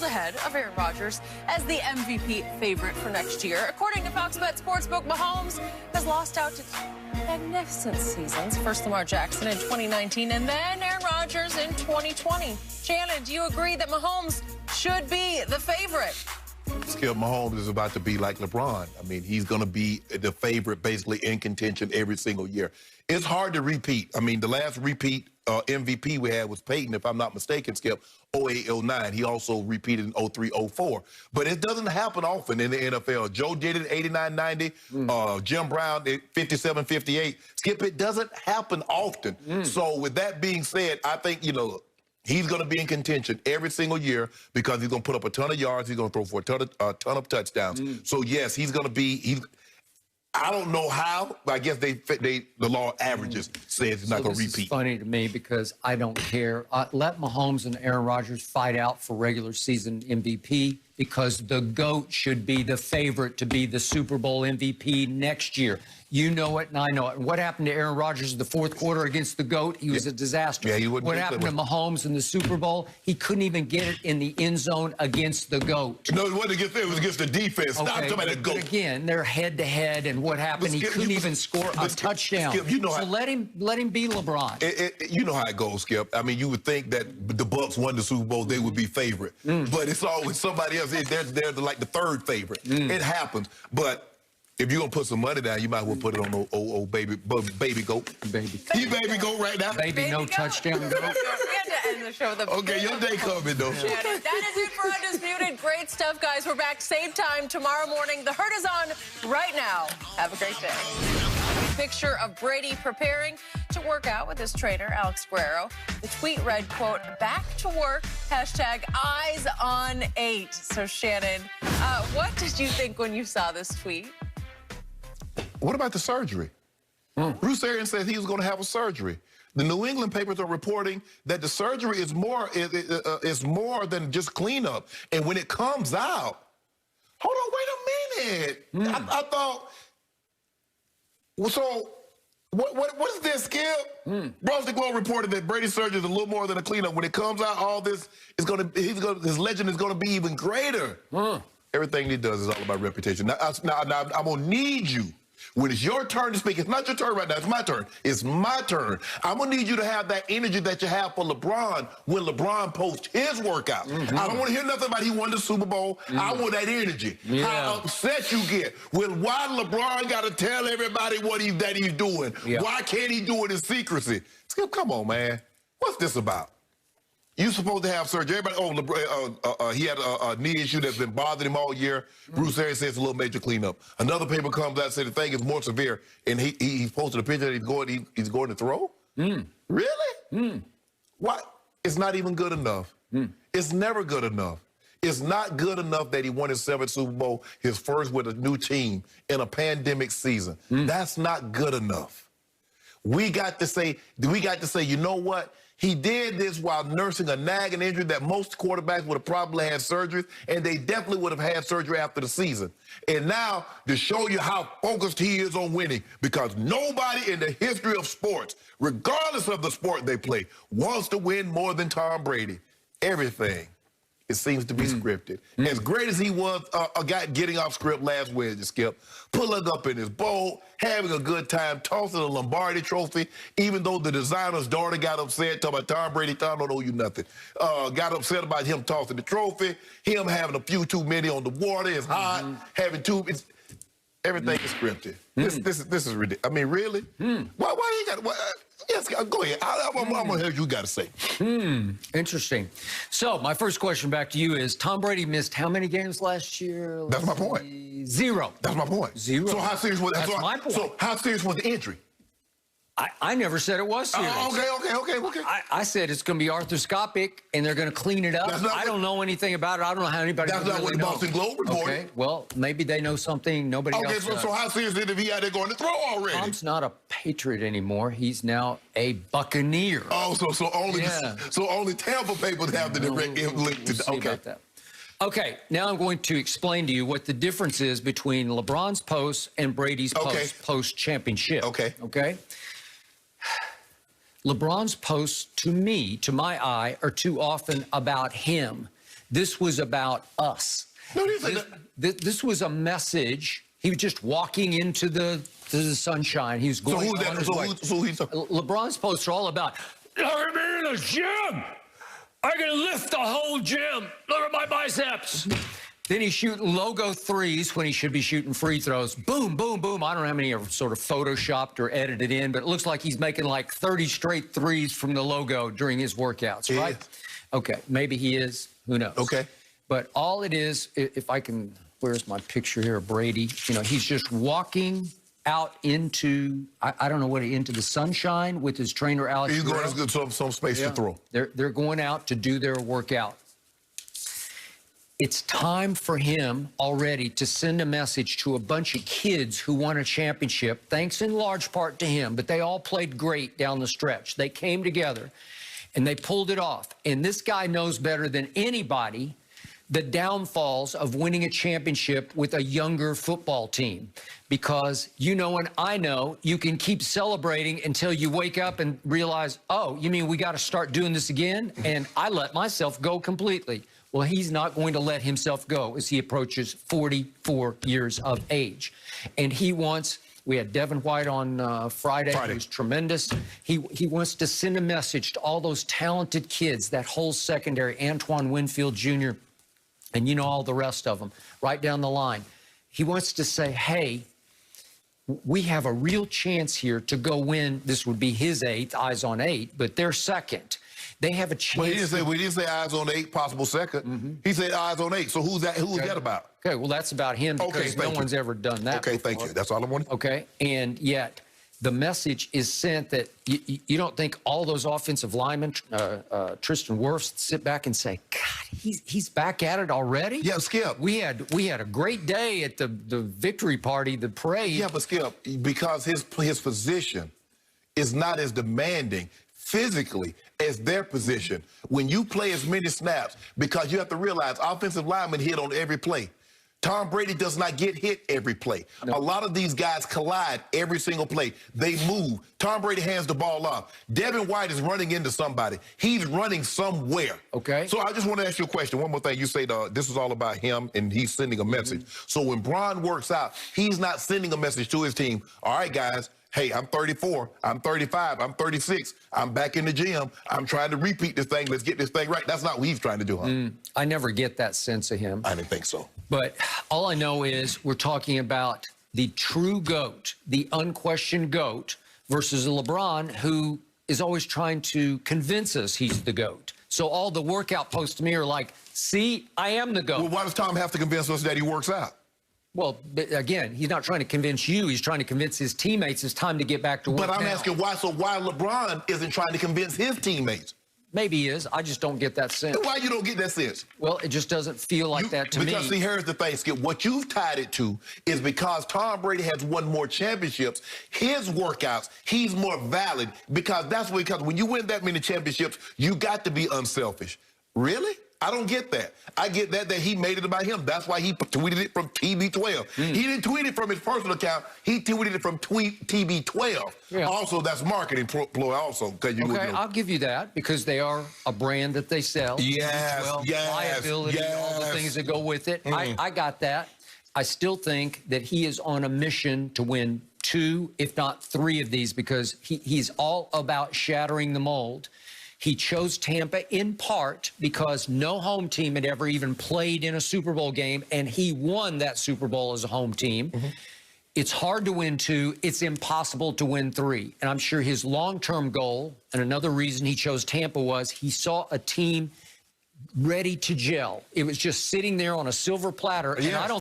ahead of Aaron Rodgers as the MVP favorite for next year. According to Fox Bet Sportsbook, Mahomes has lost out to magnificent seasons. First Lamar Jackson in 2019 and then Aaron Rodgers in 2020. Shannon, do you agree that Mahomes should be the favorite? Skip, Mahomes is about to be like LeBron. I mean, he's going to be the favorite, basically in contention every single year. It's hard to repeat. I mean, the last repeat MVP we had was Peyton, if I'm not mistaken, Skip, 08-09. He also repeated in 03-04. But it doesn't happen often in the NFL. Joe did it 89-90. Jim Brown did 57-58. Skip, it doesn't happen often. So with that being said, I think, you know, he's going to be in contention every single year because he's going to put up a ton of yards. He's going to throw for a ton of touchdowns. So, yes, he's going to be I don't know how, but I guess the law of averages says he's not going to repeat. It's funny to me because I don't care. Let Mahomes and Aaron Rodgers fight out for regular season MVP because the GOAT should be the favorite to be the Super Bowl MVP next year. You know it, and I know it. What happened to Aaron Rodgers in the fourth quarter against the GOAT? He was a disaster. Yeah, he wouldn't. What happened to Mahomes in the Super Bowl? He couldn't even get it in the end zone against the GOAT. No, it wasn't against it. It was against the defense. Stop talking about the GOAT. But again, they're head-to-head, and what happened? He couldn't even score a touchdown. Skip, you know so let him be LeBron. You know how it goes, Skip. I mean, you would think that the Bucs won the Super Bowl, they would be favorite. But it's always somebody else. They're like the third favorite. It happens. But if you're going to put some money down, you might as well put it on old baby goat. Baby goat right now. Baby no touchdown goat. We had to end the show with a Okay, your day coming, though. Shannon, that is it for Undisputed. Great stuff, guys. We're back same time tomorrow morning. The herd is on right now. Have a great day. Picture of Brady preparing to work out with his trainer, Alex Guerrero. The tweet read, quote, "Back to work, hashtag eyes on 8." So, Shannon, what did you think when you saw this tweet? What about the surgery? Bruce Arians said he was going to have a surgery. The New England papers are reporting that the surgery is more than just cleanup. And when it comes out, hold on, wait a minute. I thought, so what is this, Skip? Boston Globe reported that Brady's surgery is a little more than a cleanup. When it comes out, all this is his legend is going to be even greater. Everything he does is all about reputation. Now I'm going to need you. When it's your turn to speak, it's not your turn right now, it's my turn. It's my turn. I'm going to need you to have that energy that you have for LeBron when LeBron posts his workout. I don't want to hear nothing about he won the Super Bowl. I want that energy. How upset you get when why LeBron got to tell everybody what he's doing. Why can't he do it in secrecy? Skip, come on, man. What's this about? You supposed to have surgery. Everybody, he had a knee issue that's been bothering him all year. Bruce Arians says it's a little major cleanup. Another paper comes out and says the thing is more severe, and he's posted a picture that he's going to throw. Really? What? It's not even good enough. It's never good enough. It's not good enough that he won his 7th Super Bowl, his first with a new team in a pandemic season. That's not good enough. We got to say, you know what? He did this while nursing a nagging injury that most quarterbacks would have probably had surgery, and they definitely would have had surgery after the season. And now, to show you how focused he is on winning, because nobody in the history of sports, regardless of the sport they play, wants to win more than Tom Brady. Everything, it seems to be scripted. As great as he was, a guy getting off script last Wednesday, Skip, pulling up in his boat, having a good time, tossing a Lombardi trophy, even though the designer's daughter got upset, talking about Tom Brady, Tom don't owe you nothing. Got upset about him tossing the trophy, him having a few too many on the water, it's hot, having everything is scripted. This is ridiculous. I mean, really? Why you got yes, go ahead. I'm going to hear what you got to say. Interesting. So, my first question back to you is, Tom Brady missed how many games last year? That's my point. 0. That's my point. 0. So how serious was That's my point. So how serious was the injury? I never said it was serious. Okay. I said it's going to be arthroscopic, and they're going to clean it up. I don't know anything about it. I don't know how anybody That's not what the Boston Globe reported. Okay, well, maybe they know something nobody else does. So how serious is it if he out there going to throw already? Tom's not a Patriot anymore. He's now a Buccaneer. Oh, so only Tampa papers have the direct link to we'll see about that. Okay, now I'm going to explain to you what the difference is between LeBron's post and Brady's post-championship. Okay? LeBron's posts, to me, to my eye, are too often about him. This was about us. No, he said that. This was a message. He was just walking into the sunshine. He was going So who's on that? his way. So he's LeBron's posts are all about, look at me in the gym. I can lift the whole gym. Look at my biceps. Then he's shooting logo threes when he should be shooting free throws. Boom, boom, boom. I don't know how many are sort of photoshopped or edited in, but it looks like he's making like 30 straight threes from the logo during his workouts, right? Okay, maybe he is. Who knows? Okay. But all it is, if I can, where's my picture here of Brady? You know, he's just walking out into, I don't know what, into the sunshine with his trainer, Alex. He's going to get some space to throw. They're going out to do their workout. It's time for him already to send a message to a bunch of kids who won a championship, thanks in large part to him, but they all played great down the stretch. They came together and they pulled it off. And this guy knows better than anybody the downfalls of winning a championship with a younger football team. Because you know and I know you can keep celebrating until you wake up and realize, oh, you mean we got to start doing this again? And I let myself go completely. Well, he's not going to let himself go as he approaches 44 years of age. And he wants, we had Devin White on Friday. He was tremendous. He wants to send a message to all those talented kids, that whole secondary, Antoine Winfield Jr., and you know all the rest of them, right down the line. He wants to say, hey, we have a real chance here to go win. This would be his 8th, eyes on 8, but they're second. They have a chance. Well, we didn't say eyes on 8, possible second. He said eyes on 8. So who's that? Who's that about? Okay, well, that's about him because no one's ever done that before. Thank you. That's all I wanted. Okay, and yet the message is sent that you don't think all those offensive linemen, Tristan Wirfs, sit back and say, God, he's back at it already? Yeah, Skip. We had a great day at the victory party, the parade. Yeah, but Skip, because his position is not as demanding physically as their position. When you play as many snaps, because you have to realize offensive linemen hit on every play. Tom Brady does not get hit every play. No. A lot of these guys collide every single play. They move. Tom Brady hands the ball off. Devin White is running into somebody. He's running somewhere. Okay. So I just want to ask you a question. One more thing. You say this is all about him, and he's sending a message. So when Bron works out, he's not sending a message to his team. All right, guys. Hey, I'm 34, I'm 35, I'm 36, I'm back in the gym, I'm trying to repeat this thing, let's get this thing right. That's not what he's trying to do, huh? I never get that sense of him. I didn't think so. But all I know is we're talking about the true GOAT, the unquestioned GOAT, versus a LeBron who is always trying to convince us he's the GOAT. So all the workout posts to me are like, see, I am the GOAT. Well, why does Tom have to convince us that he works out? Well, again, he's not trying to convince you. He's trying to convince his teammates it's time to get back to work. But I'm asking why LeBron isn't trying to convince his teammates? Maybe he is. I just don't get that sense. Why you don't get that sense? Well, it just doesn't feel like that to me. Because, see, here's the thing, Skip. What you've tied it to is because Tom Brady has won more championships, his workouts, he's more valid because when you win that many championships, you got to be unselfish. Really? I don't get that. I get that he made it about him. That's why he tweeted it from TB12. He didn't tweet it from his personal account. He tweeted it from TB12. Yeah. Also, that's marketing ploy also. Okay, I'll give you that because they are a brand that they sell. Yes, liability, all the things that go with it. I got that. I still think that he is on a mission to win 2, if not 3 of these because he's all about shattering the mold. He chose Tampa in part because no home team had ever even played in a Super Bowl game, and he won that Super Bowl as a home team. It's hard to win 2. It's impossible to win 3. And I'm sure his long-term goal, and another reason he chose Tampa was he saw a team ready to gel. It was just sitting there on a silver platter, and I don't